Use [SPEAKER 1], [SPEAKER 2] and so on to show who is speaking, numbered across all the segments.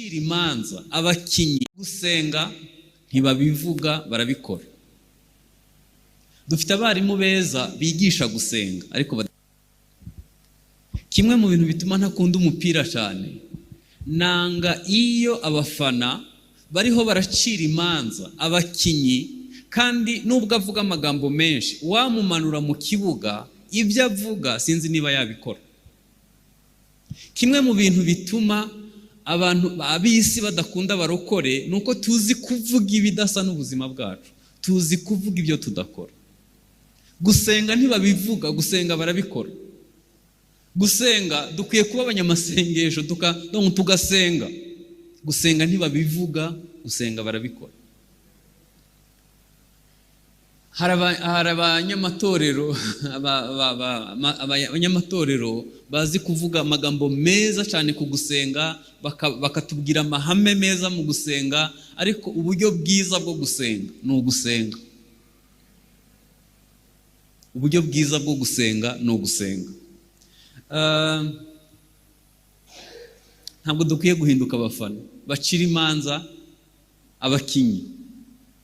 [SPEAKER 1] baracira imanza abakinyi. Gusenga ntibabivuga, barabikora. Dufite abarimu beza bigisha gusenga, ariko kimwe mu bintu bituma ntakunda umupira cyane, nanga iyo abafana bariho baracira imanza abakinyi, kandi nubwo avuga amagambo menshi, wamumanura mu kibuga ibyo avuga sinzi niba yabikora. Kimwe mu bintu bituma abantu ab'isi badakunda barokore nuko tuzi kuvuga ibidasa n'ubuzima bwacu, tuzi kuvuga ibyo tudakora. Gusenga ntibabivuga, gusenga barabikora. Gusenga dukwiye kuba abanyamasengesho tugasenga. Gusenga ntibabivuga, gusenga barabikora. Hari abanyamatorero bazi kuvuga amagambo meza cyane ku gusenga, bakatubwira amahame meza mu gusenga, ariko uburyo bwiza bwo gusenga ni ugusenga. Uburyo bwiza bwo gusenga ni ugusenga. Ntabwo dukwiye guhinduka abafana bacira imanza abakinyi,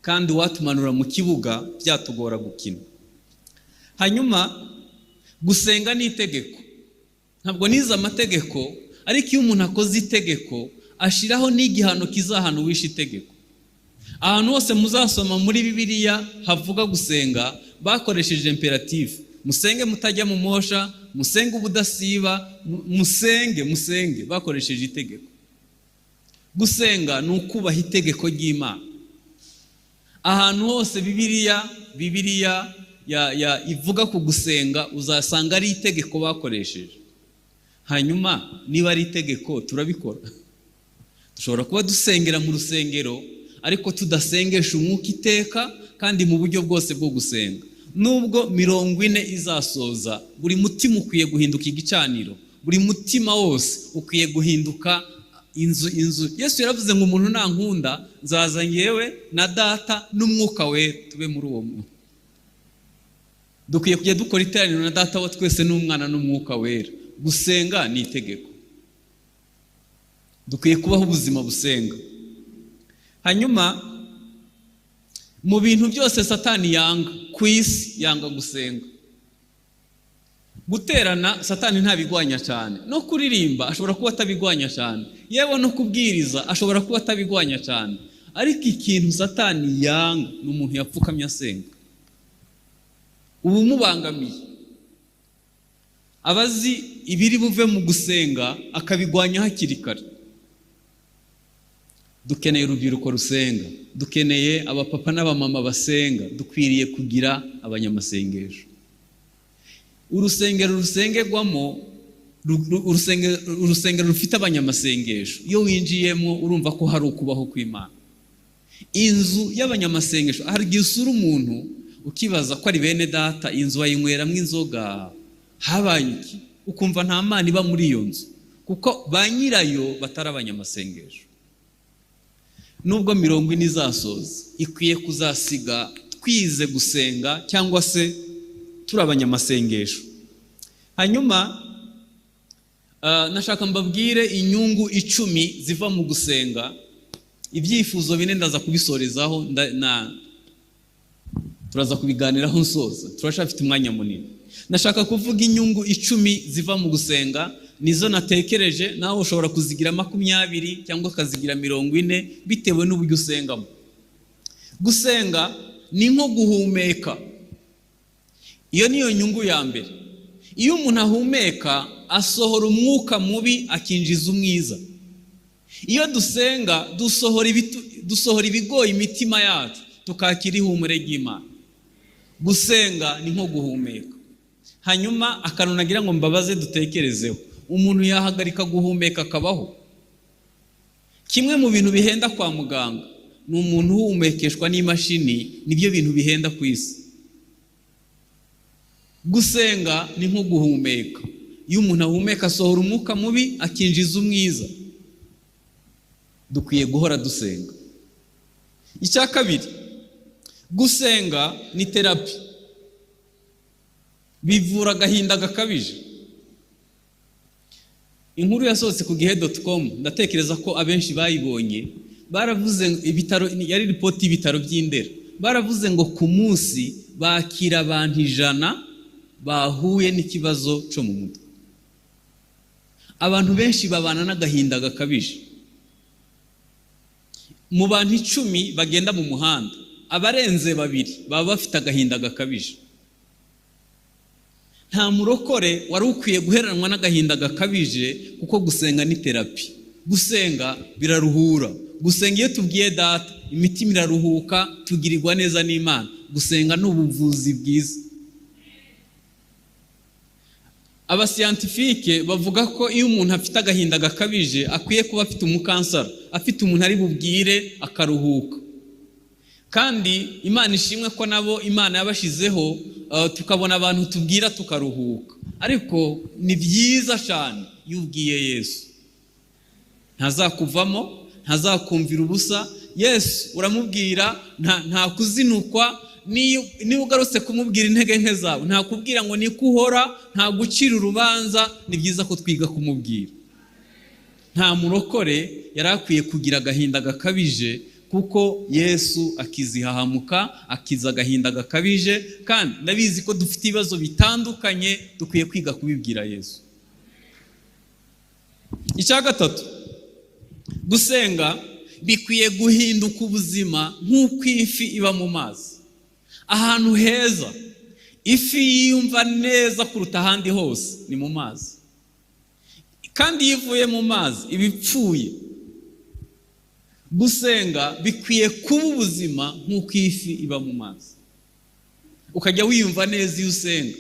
[SPEAKER 1] kandi watumanura mu kibuga byatugora gukina. Hanyuma gusenga ni itegeko. Ntabwo nize amategeko, ariko iyo umuntu akoze itegeko ashiraho n'igihano kizahana uwishe itegeko. Ahantu hose muzasoma muri Bibiliya havuga gusenga bakoresheje imperative. Musenge mutajya mu mosha, musenge ubudasiba, musenge bakoresheje itegeko. Gusenga ni ukubaha itegeko ry'Imana. Ahantu hose Bibiliya ivuga ku gusenga uzasanga ari itegeko bakoresheje. Hanyuma niba ari itegeko turabikora. Dushobora kuba dusengera mu rusengero, ariko tudasengesha umwuka iteka, kandi mu buryo bwose bwo gusenga. Nubwo 40 izasoza, buri mutima ukwiye guhinduka igicaniro, buri mutima wose ukwiye guhinduka inzu. Yesu yaravuze ngo umuntu nankunda nzaza ngewe na data n'umwuka we tube muri uwo muntu. Dukwiye kujya dukora iteraniro na data wa twese n'umwana n'umwuka wera. Gusenga ni itegeko. Dukwiye kubaho ubuzima busenga. Hanyuma mu bintu byose Satani yanga ku isi, yanga gusenga. Guterana Satani ntabigwanya cyane, no kuririmba ashobora kuba atabigwanya cyane, yewe no kubwiriza ashobora kuba atabigwanya cyane, ariko ikintu Satani yanga ni umuntu yapfukamye asenga. Ubu mubangamiye abazi ibiri buve mu gusenga akabigwanya hakiri kare. Dukeneye urubyiruko rusenga, dukeneye abapapa n'abamama basenga, dukwiriye kugira abanyamasengesho. Urusengero rusengerwamo, urusengero rufite abanyamasengesho, iyo winjiyemo urumva ko hari ukubaho kw'Imana. Inzu y'abanyamasengesho, hari igihe usura umuntu ukibaza ko ari bene data, inzu bayinyweramo inzoga, habaye iki? Ukumva nta Mana iba muri iyo nzu, kuko ba nyirayo batari abanyamasengesho. Nubwo 40 izasoza, ikwiye kuzasiga twize gusenga, cyangwa se turi abanyamasengesho. Hanyuma nashaka mbabwire inyungu 10 ziva mu gusenga. Ibyifuzo bine ndaza kubisorezaho, turaza kubiganiraho nsoza, turashafite umwanya munini. Nashaka kuvuga inyungu 10 ziva mu gusenga, nizo natekereje. Nawe ushobora kuzigira 20 cyangwa ukazigira 40 bitewe n'uburyo usengamo. Gusenga ni nko guhumeka. Iyo niyo nyungu ya mbere. Iyo umuntu ahumeka asohora umwuka mubi akinjiza umwiza. Iyo dusenga dusohora ibigoye imitima yacu, tukakira ihumure ry'Imana. Gusenga ni nko guhumeka. Hanyuma akantu nagira ngo mbabaze dutekerezeho, umuntu yahagarika guhumeka akabaho? Kimwe mu bintu bihenda kwa muganga ni umuntu uhumekeshwa n'imashini, nibyo bintu bihenda ku isi. Gusenga ni nko guhumeka. Iyo umuntu ahumeka asohora umwuka mubi akinjiza umwiza. Dukwiye guhora dusenga. Icya kabiri, gusenga ni terapi. Bivura agahinda gakabije. inkuru yasohotse ku gihe.com, ndatekereza ko abenshi bayibonye. Baravuze ibitaro, yari ripoti y'ibitaro by'Indera, baravuze ngo ku munsi bakira abantu 100 bahuye n'ikibazo cyo mu mutwe. Abantu benshi babana n'agahinda gakabije. Mu bantu 10 bagenda mu muhanda, abarenze 2 baba bafite agahinda gakabije. Nta murokore wari ukwiye guheranwa n'agahinda gakabije, kuko gusenga ni terapi. Gusenga biraruhura. Gusenga iyo tubwiye data, imitima iraruhuka, tugirirwa neza n'Imana. Gusenga ni ubuvuzi bwiza. Abasiyantifike bavuga ko iyo umuntu afite agahinda gakabije akwiye kuba afite umukansara, afite umuntu ari bubwire akaruhuka. Kandi Imana ishimwe ko nabo Imana yabashizeho, tukabona abantu tubwira tukaruhuka. Ariko ni byiza cyane iyo ubwiye Yesu. Ntazakuvamo, ntazakumvira ubusa. Yesu uramubwira, nta kuzinukwa. Niyo ugarutse kumubwira intege nke zawe, nta kubwira ngo niko uhora, nta gucira urubanza. Ni byiza ko twiga kumubwira. Nta murokore yari akwiye kugira agahinda gakabije, kuko Yesu akizihahamuka, akiza agahinda gakabije. Kandi ndabizi ko dufite ibibazo bitandukanye, dukwiye kwiga kubibwira Yesu. Icya gatatu, gusenga bikwiye guhinduka ubuzima nk'uko ifi iba mu mazi. Ahantu heza ifi yiyumva neza kuruta ahandi hose ni mu mazi. Kandi iyo ivuye mu mazi iba ipfuye. Gusenga bikwiye kuba ubuzima nk'uko ifi iba mu mazi. Ukajya wiyumva neza iyo usenga.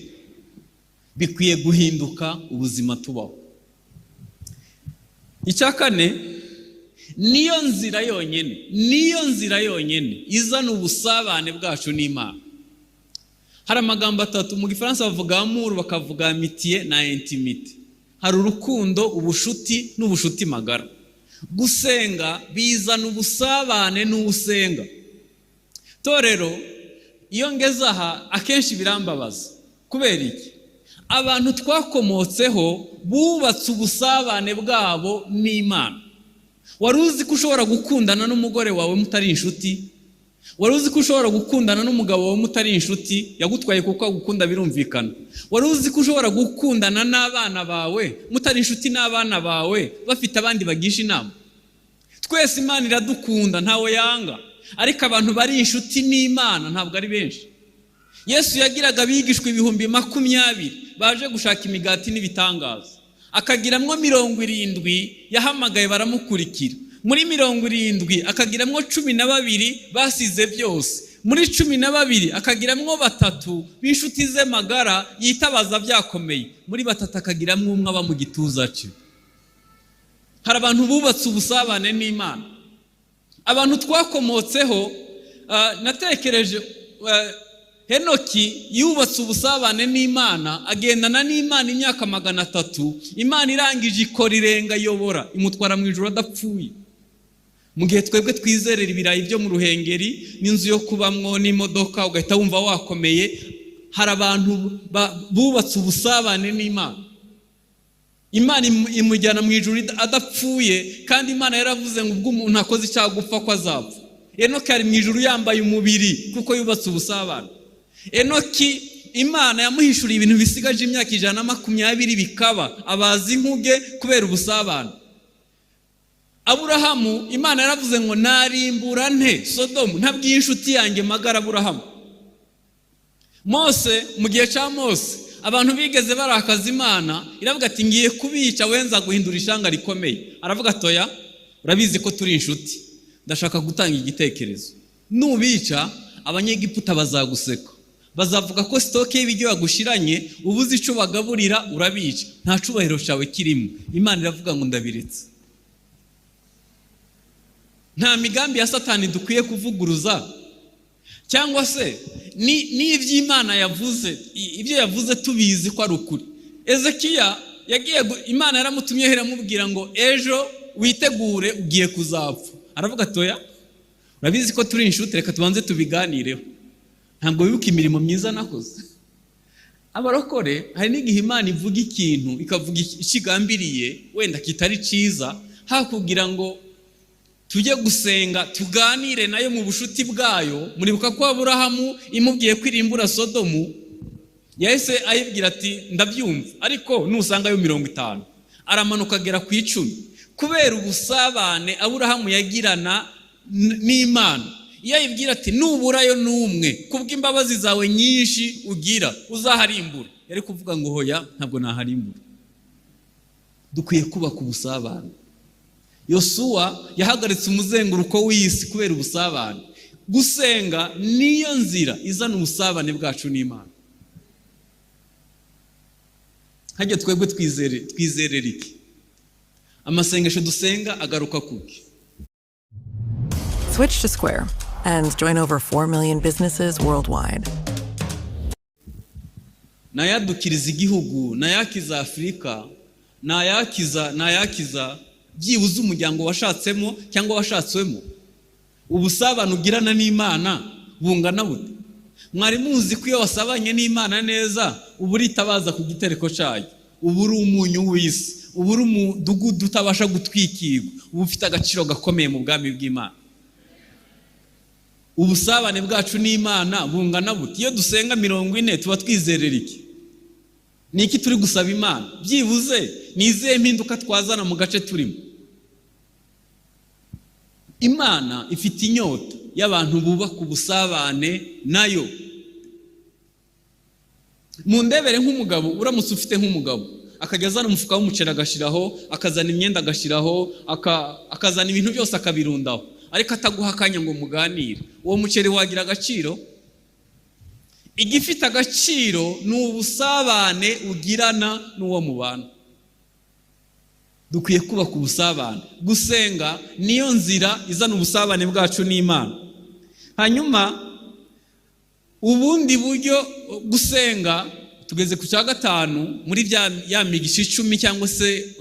[SPEAKER 1] Bikwiye guhinduka ubuzima tubaho. Icya kane, niyo nzira yonyine izana ubusabane bwacu n'Imana. Hari amagambo 3 mu Gifaransa bavuga amour, bakavuga amitié na intimité. Hari urukundo, ubushuti n'ubushuti magara. Gusenga bizana ubusabane n'usenga. Torero, iyo ngeze aha akenshi birambabaza. Kubera iki? Abantu twakomotseho bubatse ubusabane bwabo n'Imana. Wari uzi ko ushobora gukundana n'umugore wawe mutari inshuti? Wari uzi ko ushobora gukundana n'umugabo wawe mutari inshuti? Yagutwaye kuko agukunda birumvikana. Wari uzi ko ushobora gukundana n'abana bawe mutari inshuti n'abana bawe bafite abandi bagisha inama? Twese Imana iradukunda, ntawe yanga. Ariko abantu bari inshuti n'Imana ntabwo ari benshi. Yesu yagiraga abigishwa 20,000 baje gushaka imigati n'ibitangaza. Akagiramwo 70 yahamagaye baramukurikira. Muri 70 akagiramwo 12 basize byose. Muri 12 akagiramwo 3 b'inshuti ze magara yitabaza byakomeye. Muri 3 akagiramwo umwe aba mu gituza cye. Hari abantu bubatse ubusabane n'Imana. Abantu twakomotseho, natekereje Henoki yubatse ubusabane n'Imana, agendana n'Imana imyaka 300. Imana irangije ikora irenga yobora, imutwara mu ijuru adapfuye. Mu gihe twebwe twizerera ibirayi byo mu ruhengeri n'inzu yo kubamwo n'imodoka, ugahita wumva wakomeye. Hari abantu bubatse ubusabane n'Imana. Imana imujyana mu ijuru adapfuye, kandi Imana yaravuze ngo ubwo umuntu akoze icyaha gupfa ko azapfa. Enoki ari mu ijuru yambaye umubiri kuko yubatse ubusabane. Enoki Imana yamuhishuriye ibintu bisigaje imyaka 120 bikaba, abazi inkuge kubera ubusabane. Aburahamu Imana yaravuze ngo narimbura nte Sodomu ntabwiye inshuti yanjye magara Aburahamu. Mose, mu gihe cya Mose abantu bigeze barakaza Imana, iravuga ati ngiye kubica wenza guhindura ishanga rikomeye. Aravuga toya, urabizi ko turi inshuti, ndashaka gutanga igitekerezo. Nubica abanyegiputa bazaguseka, bazavuga ko stoke y'ibiryo yagushiranye, ubuzi ico bagaburira urabica, nta cubahiro cyawe kirimo. Imana iravuga ngo ndabiretse. Nta migambi ya Satani dukwiye kuvuguruza, cyangwa se ni iby'Imana yavuze, ibyo yavuze tubizi ko ari ukuri. Ezekiya yagiye, Imana yaramutumye iramubwira ngo ejo witegure ugiye kuzapfa. Aravuga toya, urabizi ko turi inshuti, reka tubanze tubiganireho. Ntabwo wibuka imirimo myiza nakoze. abarokore hari n'igihe Imana ivuga ikintu ikavuga ikigambiriye wenda kitari ciza, hakugira ngo tujye gusenga tuganire nayo mu bushuti bwayo. Muribuka ko Aburahamu imubwiye kwirimbura Sodomu, yahise ayibwira ati ndabyumva, ariko nusangayo 50. Aramanuka agera ku 10 kubera ubusabane Aburahamu yagirana n'Imana. Iyo ayibwira ati nuburayo n'umwe kubw'imbabazi zawe nyinshi ugira uzaharimbura, yari kuvuga ngo hoya ntabwo naharimbura. Dukwiye kubaka ubusabane. Yosuwa yahagaritse umuzenguruko w'isi kubera ubusabane. Gusenga niyo nzira izana ubusabane bwacu n'Imana. Hajye twebwe twizerera iki? Amasengesho dusenga agaruka kuki?
[SPEAKER 2] Switch to Square and join over 4 million businesses worldwide.
[SPEAKER 1] Nayadukiriza igihugu, nayakiza Afrika, nayakiza byibuze umuryango washatsemo cyangwa washatswemo. Ubusabane ugirana n'Imana bungana bute? Mwari muzi ko iyo wasabanye n'Imana neza uburitabaza ku gitereko cyayo, uburi umunyu w'isi, uburi umudugudu utabasha gutwikirwa, ubufite agaciro gakomeye mu bwami bw'Imana. Ubusabane bwacu n'Imana bungana bute? Iyo dusenga 40 tuba twizerera iki? Niki turi gusaba Imana? Byibuze nizihe mpinduka twazana mu gace turimo? Imana ifite inyota y'abantu bubaka ubusabane nayo. Mu ndebere nk'umugabo, uramutse ufite nk'umugabo akagezana umufuka w'umuceri agashiraho, akazana imyenda agashiraho, akazana ibintu byose akabirundaho, ariko ataguha akanya ngo muganire, uwo muceri wagira agaciro? Igifite agaciro ni ubusabane ugirana n'uwo mubana. Dukwiye kubaka ubusabane. Gusenga niyo nzira izana ubusabane bwacu n'Imana. Hanyuma ubundi buryo gusenga tugeze ku cya 5 muri ya migisha 10 cyangwa se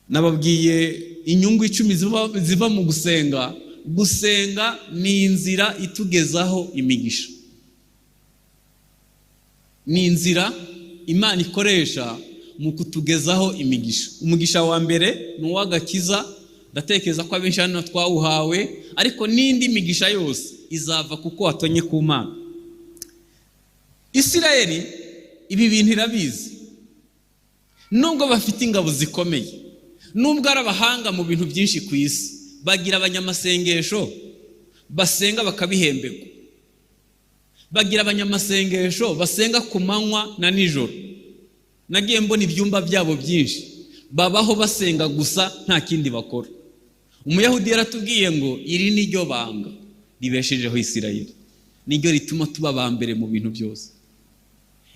[SPEAKER 1] nababwiye inyungu 10 ziva mu gusenga. Gusenga ni inzira itugezaho imigisha. Ni inzira Imana ikoresha mu kutugezaho imigisha. Umugisha wa mbere ni uw'agakiza, ndatekereza ko abenshi hano twawuhawe, ariko n'indi migisha yose izava kuko watonye ku Mana. Isirayeli ibi bintu irabizi. Nubwo bafite ingabo zikomeye, nubwo ari abahanga mu bintu byinshi ku isi, bagira abanyamasengesho basenga bakabihemberwa. Bagira abanyamasengesho basenga ku manywa na nijoro. Nagiye mbona ibyumba byabo byinshi, babaho basenga gusa nta kindi bakora. Umuyahudi yaratubwiye ngo iri ni ryo banga ribeshejeho Isirayeli, niryo rituma tuba abambere mu bintu byose.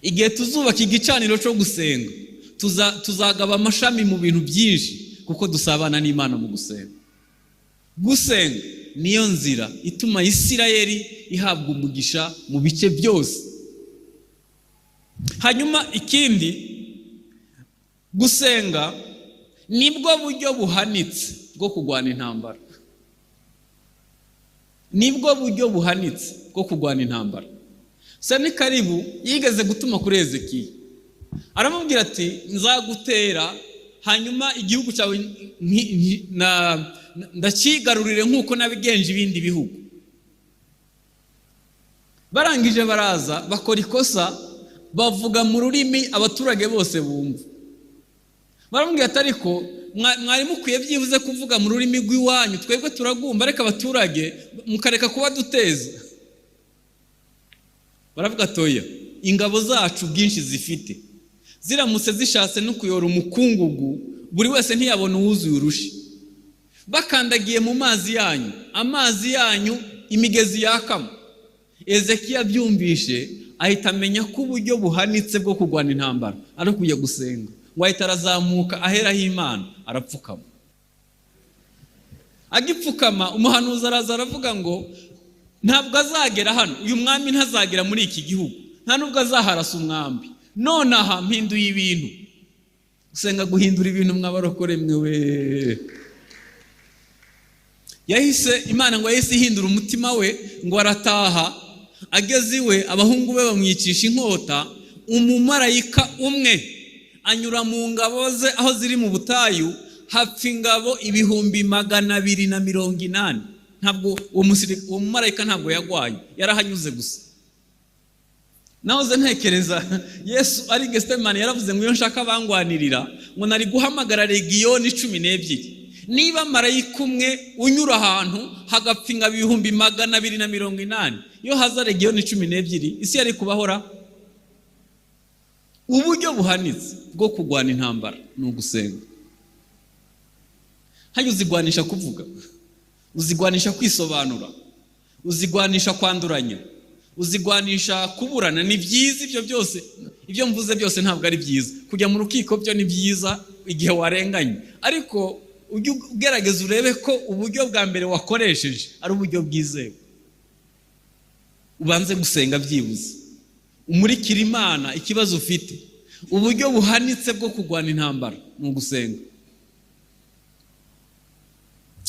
[SPEAKER 1] Igihe tuzubaka igicaniro cyo gusenga, tuzagaba amashami mu bintu byinshi kuko dusabana n'Imana mu gusenga. Gusenga niyo nzira ituma Isirayeli ihabwa umugisha mu bice byose. Hanyuma ikindi, gusenga nibwo buryo buhanitse bwo kurwana intambara. Nibwo buryo buhanitse bwo kurwana intambara. Senikaribu yigeze gutuma kuri Ezekiya, aramubwira ati nzagutera, hanyuma igihugu cyawe ndakigarurire nk'uko nabigenje ibindi bihugu. Barangije baraza bakora ikosa, bavuga mu rurimi abaturage bose bumva. Baramubwira ati ariko mwari mukwiye byibuze kuvuga mu rurimi rw'iwanyu, twebwe turagumva, ariko abaturage mukareka kuba duteza. Baravuga toya, ingabo zacu bwinshi zifite, ziramutse zishatse no kuyora umukungugu, buri wese ntiyabona uwuzuye urushi. Bakandagiye mu amazi yanyu imigezi yakama. Ezekiya byumvishe ahita amenya ko uburyo buhanitse bwo kurwana intambara ari kujya gusenga. Wahita arazamuka ahera h'Imana arapfukama. Agipfukama umuhanuzi araza aravuga ngo ntabwo azagera hano, uyu mwami ntazagera muri iki gihugu, nta nubwo azaharasa umwambi. None aha mpinduye ibintu. Gusenga guhindura ibintu mwabarokore mwe. Imana ngo yahise ihindura umutima we ngo arataha, ageze iwe abahungu be bamwicisha inkota, umumarayika umwe anyura mu ngabo ze aho ziri mu butayu, hapfa ingabo 280. Ntabwo uwo mumarayika ntabwo yagwaye, yarahanyuze gusa. Nahoze ntekereza Yesu ari Getsemane yaravuze ngo iyo nshaka bangwanirira ngo nari guhamagara legiyoni 12. Niba marayika umwe unyura ahantu hagapfa ingabo 280, iyo haza legiyoni 12, isi yari kubahora. Uburyo buhanitse bwo kugwana intambara ni ugusenga. Hayo uzigwanisha kuvuga, uzigwanisha kwisobanura, uzigwanisha kwanduranya, uzigwanisha kuburana. Ni byiza ibyo byose, ibyo mvuze byose ntabwo ari byiza. Kujya mu rukiko byo ni byiza igihe warenganye, ariko ujye ugerageza urebe ko uburyo bwa mbere wakoresheje ari uburyo bwizewe. Ubanze gusenga byibuze, umurikira Imana ikibazo ufite. Uburyo buhanitse bwo kugwana intambara ni ugusenga.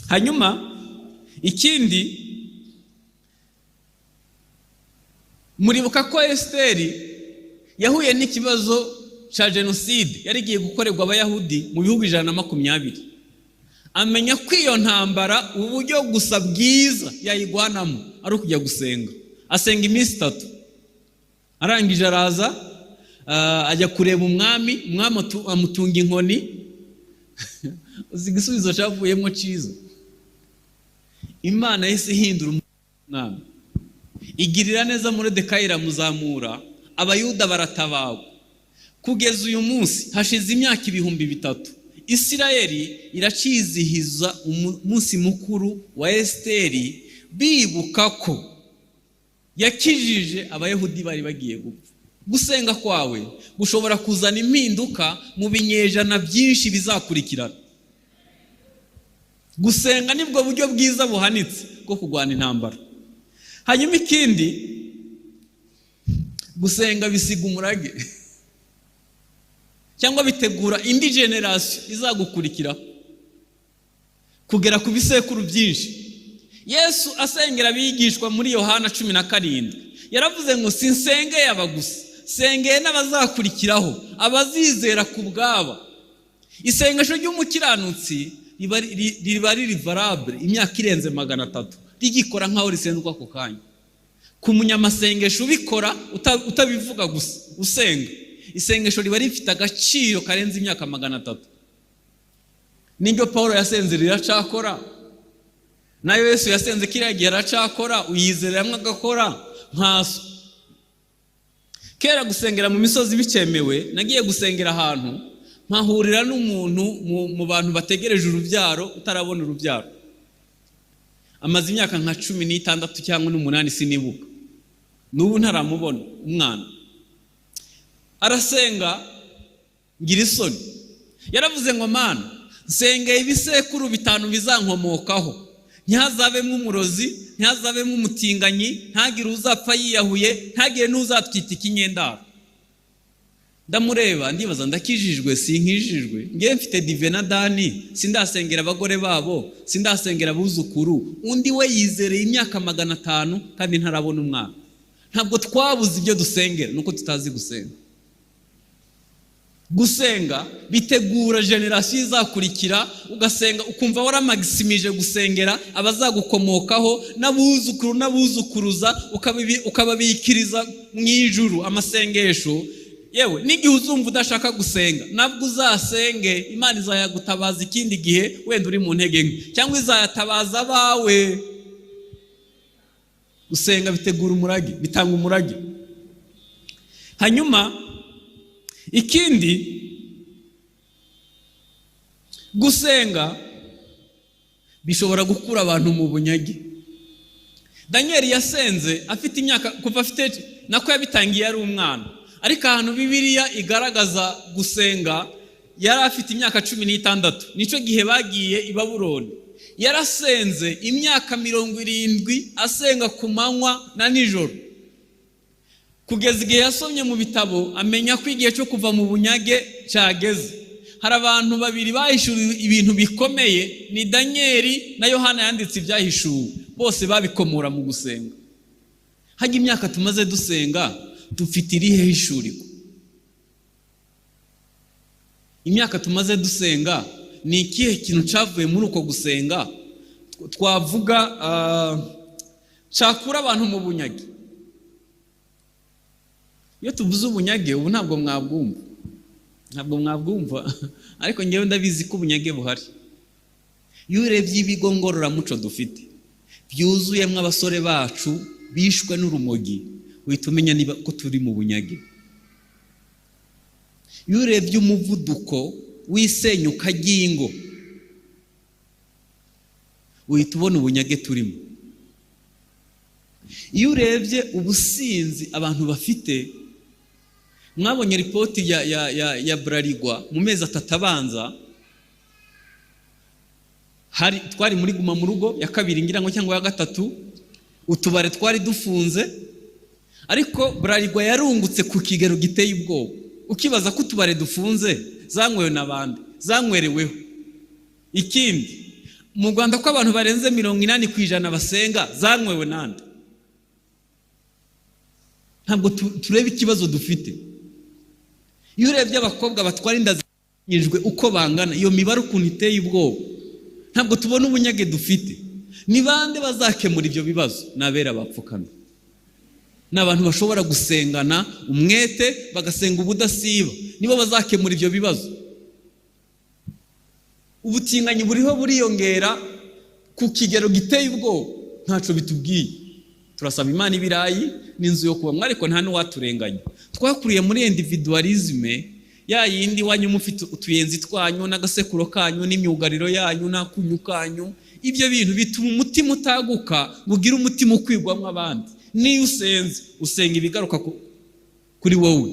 [SPEAKER 1] Hanyuma ikindi, muribuka ko Esteri yahuye n'ikibazo cya jenoside yari igiye gukorerwa abayahudi mu bihugu 120. Amenya ko iyo ntambara uburyo gusa bwiza yayigwanamo ari ukujya gusenga. Asenga iminsi 3, arangije araza ajya kureba umwami amutunga inkoni. Uzi igisubizo cyavuyemo cyiza. Imana yese ihindura umwami, igirira neza Moridekayi iramuzamura, abayuda baratabawe. Kugeza uyu munsi hashize imyaka 3,000, Isirayeli iracizihiza umunsi mukuru wa Esteri, bibuka ko yakijije abayahudi bari bagiye gupfa. Gusenga kwawe gushobora kuzana impinduka mu binyejana byinshi bizakurikirana. Gusenga nibwo buryo bwiza buhanitse bwo kugwana intambara. Hanyuma ikindi, gusenga bisiga umurage cyangwa bitegura indi generation izagukurikira kugera ku bisekuru byinshi. Yesu asengera abigishwa muri Yohana 17 yaravuze ngo sinsengeye abagusa, sengeye n'abazakurikiraho, abazizera ku bwabo. Isengesho ry'umukiranutsi riba riri valable imyaka irenze 300, rigikora nkaho risenzwa ako kanya. Ku munyamasengesho ubikora utabivuga gusa usenga, isengesho riba rifite agaciro karenze imyaka 300. Nibyo Paulo yasenze riracakora, nayo Yesu yasenze kiriya gihe aracakora. Uyizera hamwe agakora nkaso. Kera gusengera mu misozi bikemewe, nagiye gusengera ahantu mpahurira n'umuntu mu bantu bategereje urubyaro, utarabona urubyaro. Amaze imyaka nka 16 cyangwa 8 sinibuka. N'ubu ntaramubona umwana. Arasenga ngira isoni. Yaravuze ngo Mana, nsengeye ibisekuru 5 bizankomokaho. Ntihazabemo umurozi, ntihazabemo umutinganyi, ntagire uzapfa yiyahuye, ntagire n'uzatwita ikinyendaro. Ndamureba ndibaza ndakijijwe sinkijijwe, ngiye mfite dive na Dani, sindasengera abagore babo, sindasengera abuzukuru. Undi we yizereye imyaka 500 kandi ntarabona umwana. Ntabwo twabuze ibyo dusengera, nuko tutazi gusenga. Gusenga bitegura generation izakurikira, ugasenga ukumva waramagisimije gusengera abazagukomokaho n'abuzukuru n'abuzukuruza, ukababikiriza mu ijuru amasengesho. Yewe n'igihe uzumva udashaka gusenga, nabwo uzasenge, Imana izayagutabaza ikindi gihe wenda uri mu ntege nke, cyangwa izayatabaza abawe. Gusenga bitegura umurage, bitanga umurage. Hanyuma ikindi, gusenga bishobora gukura abantu mu bunyage. Daniel yasenze afite imyaka, kuva afite nako yabitangiye ari umwana, ariko ahantu Bibiliya igaragaza gusenga yari afite imyaka 16. Nico gihe bagiye i Babuloni. Yarasenze imyaka 70 asenga ku manywa na nijoro, kugeza igihe yasomye mu bitabo amenya ko igihe cyo kuva mu bunyage cyageze. Hari abantu babiri bahishuriwe ibintu bikomeye, ni Daniel na Yohana yanditse ibyahishuwe, bose babikomora mu gusenga. hajya imyaka tumaze dusenga dufite irihe hishuriko? Imyaka tumaze dusenga ni ikihe kintu cyavuye muri uko gusenga twavuga cyakura abantu mu bunyage? Iyo tuvuze ubunyage ubu ntabwo mwabwumva ariko ngewe ndabizi ko ubunyage buhari. Iyo urebye ibigo ngororamuco dufite byuzuyemo abasore bacu bishwe n'urumogi, uhita umenya niba ko turi mu bunyage. Iyo urebye umuvuduko w'isenyuka ry'ingo uhita ubona ubunyage turimo. Iyo urebye ubusinzi abantu bafite, mwabonye ripoti ya Bralirwa mu mezi 3 abanza, twari muri guma mu rugo ya 2 ngira ngo cyangwa ya 3, utubare twari dufunze, ariko Bralirwa yarungutse ku kigero giteye ubwoba. Ukibaza ko utubare dufunze zanywewe n'abandi, zanywereweho. Ikindi, mu Rwanda ko abantu barenze 80% basenga, zanywewe nande? Ntabwo tureba ikibazo dufite. Iyo urebye abakobwa batwara inda zanyijwe uko bangana, iyo mibare ukuntu iteye ubwoba, ntabwo tubona ubunyage dufite. Ni bande bazakemura ibyo bibazo? Nabera bapfukamye. N'abantu bashobora gusengana umwete, bagasenga ubudasiba, nibo bazakemura ibyo bibazo. Ubutinganyi buriho buriyongera ku kigero giteye ubwoba, ntaco bitubwiye. Turasaba Imana ibirayi n'inzu yo kubamwa, ariko nta n'uwaturenganya. Twakuriye muri individualisme, ya yindi wanyu mufite utuyenzi twanyu n'agasekuro kanyu n'imyugariro yanyu n'akunyu kanyu. Ibyo bintu bituma umutima utaguka, bugira umutima ukwigwamo abandi. Niyo usenze usenga ibigaruka kuri wowe.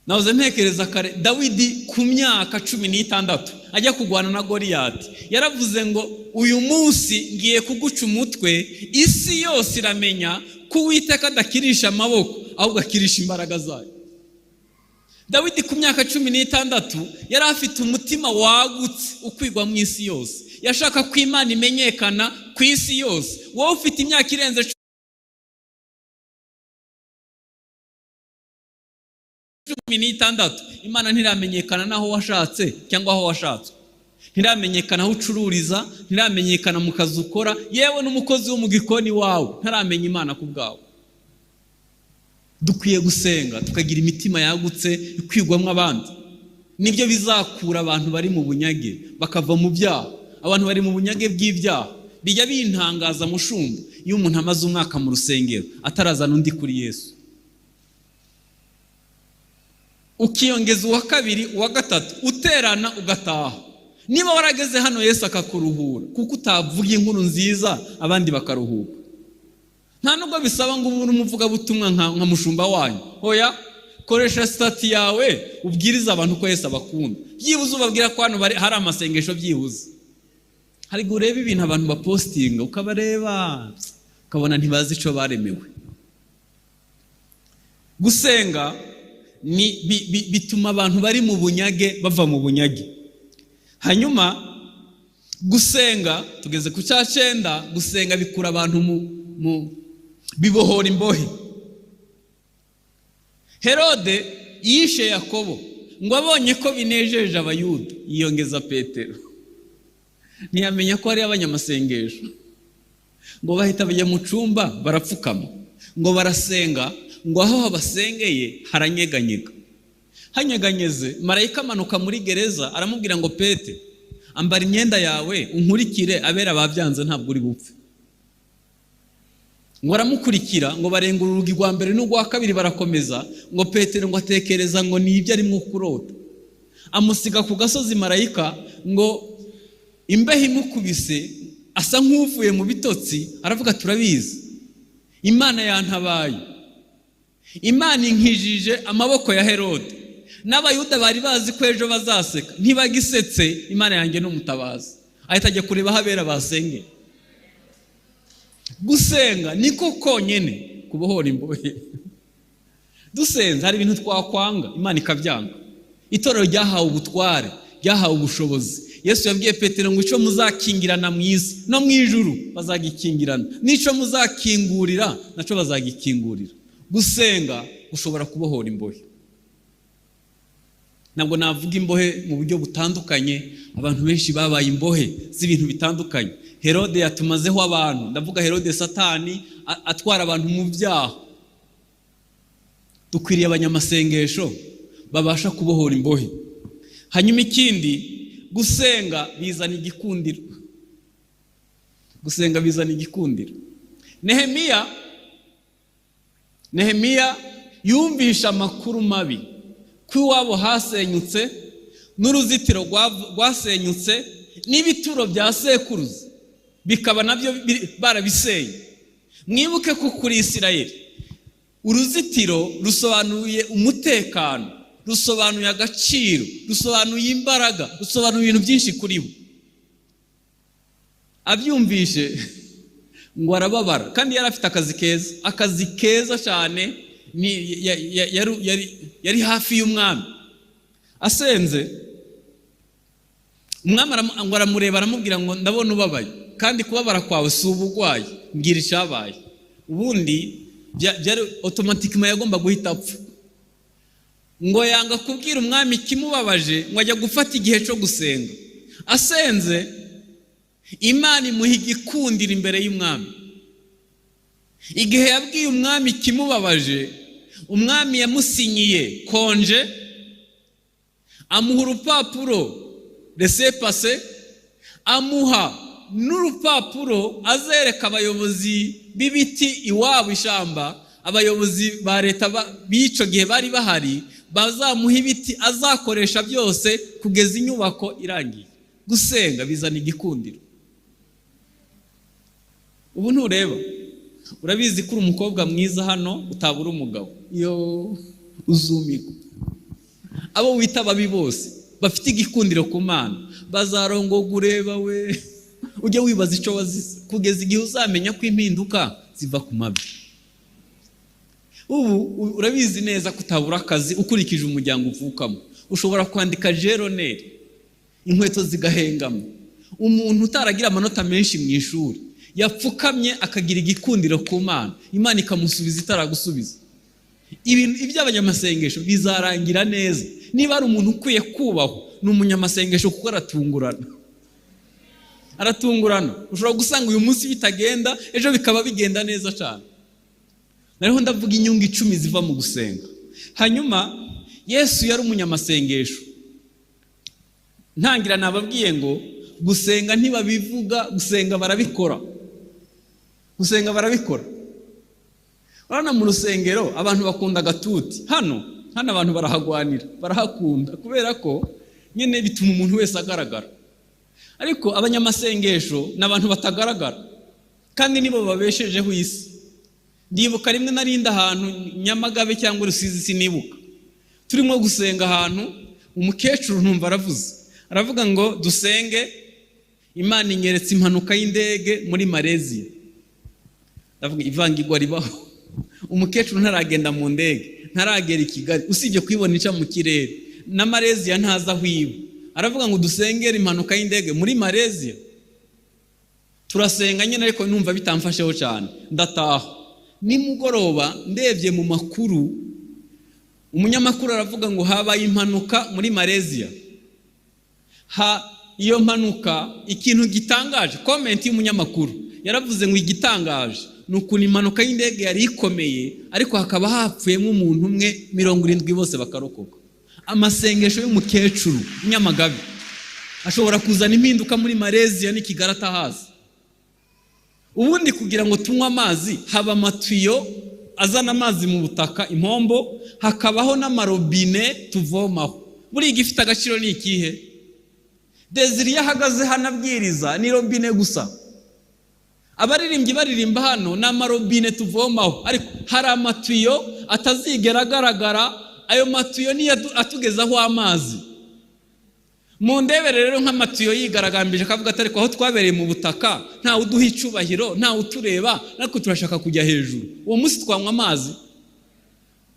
[SPEAKER 1] Nahoze ntekereza kare, Dawidi ku myaka 16 ajya kugwana na Goliyati yaravuze ngo uyu munsi ngiye kuguca umutwe, isi yose iramenya ko Uwiteka adakirisha amaboko ahubwo akirisha imbaraga zayo. Dawidi ku myaka 16 yari afite umutima wagutse ukwigwa mu isi yose, yashaka ko Imana imenyekana ku isi yose. Wowe ufite imyaka irenze 16, Imana ntiramenyekana naho washatse cyangwa aho washatse, ntiramenyekana aho ucururiza, ntiramenyekana mu kazi ukora, yewe n'umukozi wo mu gikoni wawe ntaramenya Imana ku bwawe. Dukwiye gusenga tukagira imitima yagutse ikwigwamo abandi. Nibyo bizakura abantu bari mu bunyage bakava mu byaha. Abantu bari mu bunyage bw'ibyaha bijya bintangaza mushumba iyo umuntu amaze umwaka mu rusengero atarazana undi kuri Yesu. Ukiyongeza uwa 2, uwa 3, uterana ugataha. Niba warageze hano Yesu akakuruhura kuko utavuga inkuru nziza abandi bakaruhuka. Nta nubwo bisaba ngo umuntu umuvuga butumwa nka mushumba wanyu. Hoya, koresha stati yawe ubwiriza abantu ko Yesu abakunda. Byibuze ubabwira ko hano hari amasengesho byibuze. Hari gureba ibintu abantu bapostinga ukabareba ukabona ntibazi ico baremewe. Gusenga ni bituma abantu bari mu bunyage bava mu bunyage. Hanyuma gusenga tugeze ku cya 9, gusenga bikura abantu mu bibohora imbohe. Herode yishe Yakobo ngo abonye ko binejeje abayuda, yiyongeza Petero. Ntiyamenya ko ari abanyamasengesho, ngo bahita bajya mu cumba barapfukama, ngo barasenga, ngo aho basengeye haranyeganyega. Hanyeganyeze, marayika amanuka muri gereza aramubwira ngo Pete, ambara imyenda yawe unkurikire, abera babyanze ntabwo uri bupfe. Ngo aramukurikira, ngo barengura urugi rwa mbere n'urwa 2 barakomeza, ngo Petero ngo atekereza ngo ni ibyo arimo kurota. Amusiga ku gasozi marayika, ngo imbeho imukubise asa nk'uvuye mu bitotsi, aravuga turabizi Imana yantabaye, Imana inkijije amaboko ya Herode. N'abayuda bari bazi ko ejo bazaseka, ntibagisetse Imana yanjye n'umutabazi. Ahita ajya kureba habera basenge. Gusenga niko konyene kubohora imbohe. Dusenze hari ibintu twakwanga Imana ikabyanga. Itorero ryahawe ubutware, ryahawe ubushobozi, Yesu yabwiye Petero ngo ico muzakingirana mu isi no mu ijuru bazagikingirana, n'ico muzakingurira naco bazagikingurira. Gusenga gushobora kubohora imbohe. Ntabwo navuga imbohe mu buryo butandukanye, abantu benshi babaye imbohe z'ibintu bitandukanye. Herode yatumazeho abantu, ndavuga Herode Satani atwara abantu mu byaha. Dukwiriye abanyamasengesho babasha kubohora imbohe. Hanyuma ikindi, gusenga bizana igikundiro. Gusenga bizana igikundiro. Nehemiya yumvisha amakuru mabi ko iwabo hasenyutse, n'uruzitiro rwasenyutse, n'ibituro bya sekuruza bikaba nabyo barabisenye. Mwibuke ko kuri Isirayeli uruzitiro rusobanuye umutekano, rusobanuye agaciro, rusobanuye imbaraga, rusobanuye ibintu byinshi kuri bo. Abyumvishe ngo arababara, kandi yari afite akazi keza cyane, yari hafi y'umwami. Asenze umwami ngo aramureba, aramubwira ngo ndabona ubabaye, kandi kubabara kwawe si ubugwayi, mbwira icyabaye. Ubundi byari automatically yagomba guhita apfa. Ngo yanga kubwira umwami kimubabaje, ngo ajya gufata igihe cyo gusenga. Asenze Imana imuha igikundiro imbere y'umwami. Igihe yabwiye umwami kimubabaje, umwami yamusinyiye konje, amuha urupapuro laissez-passer, amuha n'urupapuro azereka abayobozi b'ibiti iwabo ishamba, abayobozi ba leta b'ico gihe bari bahari, bazamuha ibiti azakoresha byose kugeza inyubako irangiye. Gusenga bizana igikundiro. Ubu ntureba, urabizi ko umukobwa mwiza hano utabura umugabo, iyo uzumirwa. Abo wita babi bose bafite igikundiro ku Mana bazarongoga ureba we, ujye wibaza icyo wazize, kugeza igihe uzamenya ko impinduka ziva ku mabi. Ubu urabizi neza kutabura akazi ukurikije umuryango uvukamo. Ushobora kwandika jeroneri, inkweto zigahengama. Umuntu utaragira amanota menshi mu ishuri yapfukamye akagira igikundiro ku Mana, Imana ikamusubiza itaragusubiza. Ibintu iby'abanyamasengesho bizarangira neza. Niba ari umuntu ukwiye kubahwa, ni umunyamasengesho, kuko aratungurana. Ushobora gusanga uyu munsi bitagenda, ejo bikaba bigenda neza cyane. Nariho ndavuga inyungu 10 ziva mu gusenga. Hanyuma Yesu yari umunyamasengesho. Ntangira nababwiye ngo gusenga ntibabivuga, gusenga barabikora. Gusenga barabikora. Urana mu rusengero abantu bakunda gatuti. Hano abantu barahagwanira, barahakunda, kubera ko nyene bituma umuntu wese agaragara. Ariko abanyamasengesho n'abantu batagaragara, kandi nibo babeshejeho isi. Ndibuka rimwe narinda ahantu Nyamagabe cyangwa Rusizi sinibuka, turimo gusenga ahantu, umukecuru ntumva aravuga ngo dusenge, Imana inyeretse impanuka y'indege muri Malaysia. Ndavuga ivangirwa ribaho. Umukecuru ntaragenda mu ndege, ntaragera i Kigali, usibye kwibona ica mu kirere, na Malaysia ntaza hwiba. Aravuga ngo dusengere impanuka y'indege muri Malaysia. Turasenga nyine, ariko numva bitamfasheho cyane, ndataha. Nimugoroba ndebye mu makuru, umunyamakuru aravuga ngo habaye impanuka muri Malaysia. Iyo mpanuka ikintu gitangaje, comment y'umunyamakuru yaravuze ngo igitangaje nukuntu impanuka y'indege yari ikomeye, ariko hakaba hapfuyemo umuntu umwe, 70 bose bakarokoka. Amasengesho y'umukecuru Nyamagabe ashobora kuzana impinduka muri Malaysia n'Kigali atahazi. Ubundi kugira ngo tunywe amazi haba amatiyo azana amazi mu butaka, impombo, hakabaho n'amarobine tuvomaho. Buri igifite agaciro ni ikihe? Desire yahagaze hanabwiriza ni robine gusa. Abaririmbyi baririmba hano n'amarobine tuvomaho, ariko hari amatiyo atazigera agaragara. Ayo matiyo niyo atugezaho amazi. Mu ndebere rero nk'amatiyo yigaragambije akavuga atari ko aho twabereye mu butaka nta uduha icubahiro, nta utureba, ariko turashaka kujya hejuru. Uwo munsi twanywa amazi.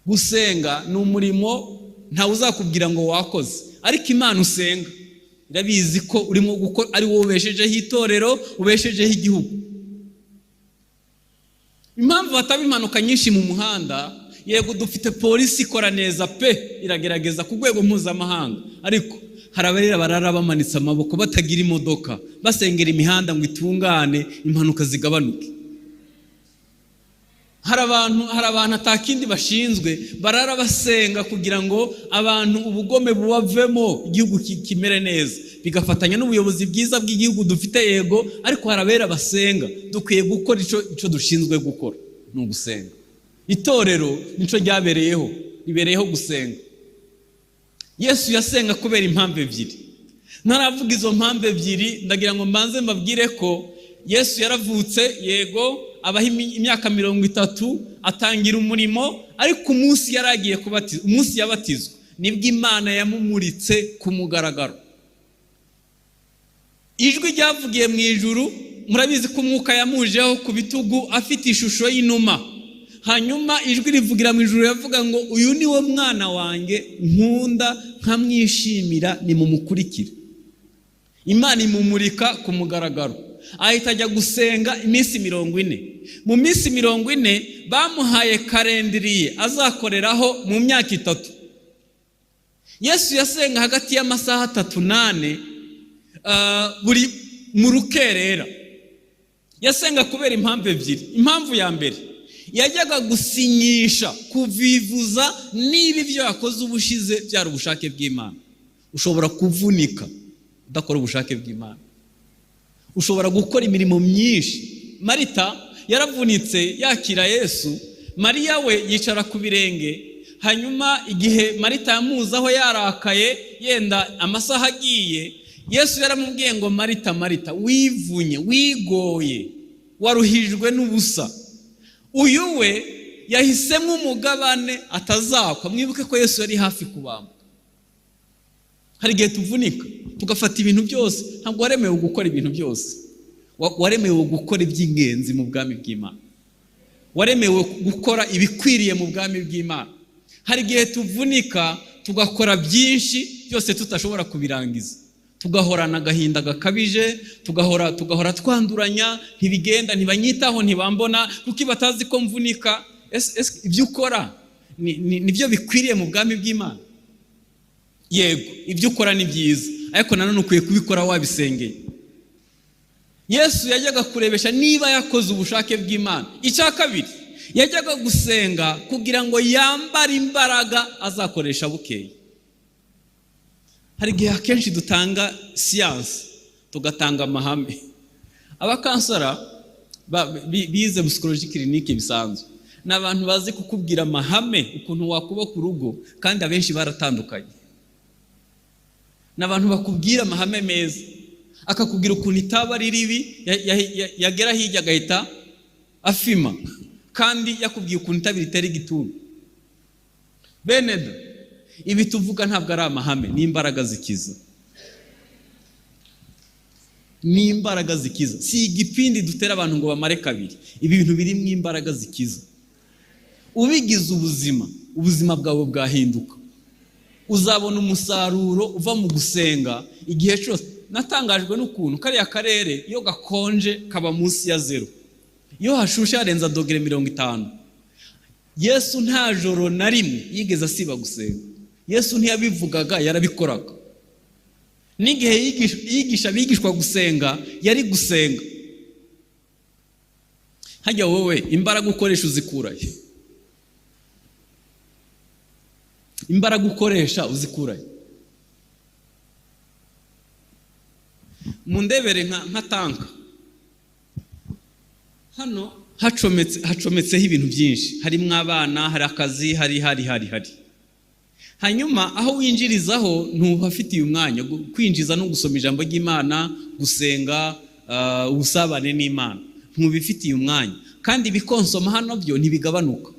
[SPEAKER 1] Gusenga ni umurimo nta uzakubwira ngo wakoze, ariko Imana usenga irabizi ko urimo gukora ari wowe ubeshejeho itorero, ubeshejeho igihugu. Impamvu hataba impanuka nyinshi mu muhanda, yego dufite polisi ikora neza pe, iragerageza ku rwego mpuzamahanga, ariko hari abarera barara bamanitse amaboko batagira imodoka, basengera imihanda ngo itungane, impanuka zigabanuke. Hari abantu atakindi bashinzwe, barara basenga kugira ngo abantu ubugome bubavemo, igihugu kimere neza, bigafatanya n'ubuyobozi bwiza bw'igihugu dufite, yego, ariko hari abera basenga. Dukwiye gukora ico dushinzwe gukora, ni ugusenga. Itorero nico ryabereyeho, ribereyeho gusenga. Yesu yasenga kubera impamvu ebyiri. Ntaravuga izo mpamvu ebyiri, ndagira ngo mbanze mbabwire ko Yesu yaravutse, yego, abaho imyaka 30, atangira umurimo, ariko umunsi yaragiye kubatiza, umunsi yabatizwa, nibwo Imana yamumuritse ku mugaragaro. Ijwi ryavugiye mu ijuru, murabizi ko umwuka yamujeho ku bitugu afite ishusho y'inuma. Hanyuma ijwi rivugira mu ijuru, yavuga ngo uyu ni wo mwana wanjye nkunda, nkamwishimira, nimumukurikire. Imana imumurika ku mugaragaro, ahita ajya gusenga iminsi 40. Mu minsi 40 bamuhaye kalendiriye azakoreraho mu myaka 3. Yesu yasenga hagati y'amasaha 3 n'8 buri mu rukerera. Yasenga kubera impamvu ebyiri. Impamvu ya mbere, yajyaga gusinyisha, kuvivuza niba ibyo yakoze ubushize byari ubushake bw'Imana. Ushobora kuvunika udakora ubushake bw'Imana, ushobora gukora imirimo myinshi. Marita yaravunitse yakira Yesu, Mariya we yicara ku birenge. Hanyuma igihe Marita yamuzaho yarakaye, yenda amasaha agiye, Yesu yaramubwiye ngo Marita, Marita, wivunye, wigoye, waruhijwe n'ubusa. Uyu we yahisemo umugabane atazakwa. Mwibuke ko Yesu yari hafi kubamba. Hari igihe tuvunika tugafata ibintu byose, ntabwo waremewe gukora ibintu byose. Waremewe gukora iby'ingenzi mu bwami bw'Imana, waremewe gukora ibikwiriye mu bwami bw'Imana. Hari igihe tuvunika tugakora byinshi byose tutashobora kubirangiza, tugahorana agahinda gakabije, tugahora twanduranya, ntibigenda, ntibanyitaho, ntibambona, kuko batazi ko mvunika. Ibyo ukora nibyo bikwiriye mu bwami bw'Imana? Yego, ibyo ukora ni byiza, ariko nanone ukwiye kubikora wabisengeye. Yesu yajyaga kurebesha niba yakoze ubushake bw'Imana. Icya kabiri, yajyaga gusenga kugira ngo yambare imbaraga azakoresha bukeye. Hari igihe akenshi dutanga siyansi, tugatanga amahame. Abakansara bize psychologie clinique bisanzwe, n'abantu bazi kukubwira amahame ukuntu wakubaka urugo, kandi abenshi baratandukanye. N'abantu bakubwira amahame meza, akakubwira ukuntu itaba ari ribi, yagera hirya agahita afima, kandi yakubwiye ukuntu itabiri itera igituntu. Beneda, ibi tuvuga ntabwo ari amahame, ni imbaraga zikiza. Ni imbaraga zikiza, si igipindi dutera abantu ngo bamare kabiri. Ibi bintu biri mu imbaraga zikiza. Ubigize ubuzima bwawe bwahinduka. Uzabona umusaruro uva mu gusenga igihe cyose. Natangajwe n'ukuntu kariya karere iyo gakonje kaba munsi ya 0, iyo hashushe harenza dogere 50. Yesu nta joro na rimwe yigeze asiba gusenga. Yesu ntiyabivugaga, yarabikoraga. N'igihe yigisha bigishwa gusenga, yari gusenga. Hajya wowe imbaraga ukoresha uzikuraye? Imbaraga ukoresha uzikuraye? Mundebere nka tanka. Hano hacometseho ibintu byinshi. Harimo abana, hari akazi, hari. Hanyuma aho winjirizaho ntubafitiye umwanya kwinjiza no gusoma ijambo ry'Imana, gusenga, ubusabane n'Imana. Ntubifitiye umwanya. Kandi bikonsoma hano byo ntibigabanuka.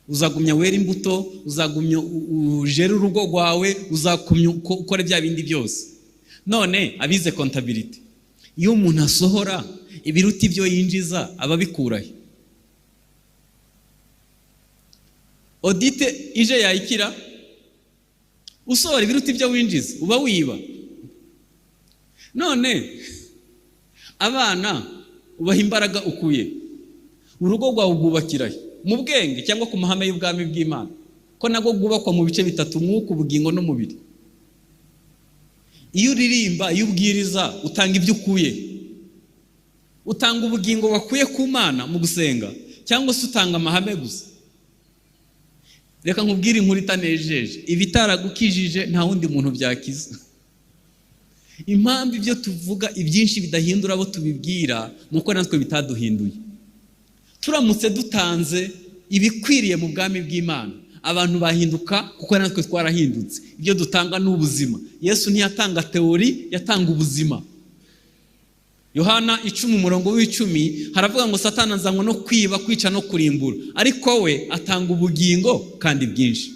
[SPEAKER 1] Uzagumya wera imbuto, uzagumya ujere urugo rwawe, uzagumya ukora bya bindi byose. None abize kontabilite, iyo umuntu asohora ibiruta ibyo yinjiza ababikurahe? Audite ije yayikira, usohora ibiruta ibyo winjiza uba wiba. none abana ubaha imbaraga ukuye, urugo rwawe rwubakira mu bwenge cyangwa ku mahame y'ubwami bw'Imana, ko nabwo bwubakwa mu bice bitatu: umwuka, ubugingo n'umubiri. Iyo uririmba, iyo ubwiriza, utanga ibyo ukuye. Utanga ubugingo wakuye ku Mana mu gusenga, cyangwa se utanga amahame gusa? Reka nkubwire inkuru itanejeje, ibitaragukijije nta wundi muntu byakiza. Impamvu ibyo tuvuga ibyinshi bidahindura abo tubibwira, nuko natwe bitaduhinduye. Turamutse dutanze ibikwiriye mu bwami bw'Imana, abantu bahinduka, kuko natwe twarahindutse. Ibyo dutanga ni ubuzima. Yesu ntiyatanga teori, yatanga ubuzima. Yohana 10:10 haravuga ngo Satani azanywe no kwiba, kwica no kurimbura, ariko we atanga ubugingo kandi bwinshi.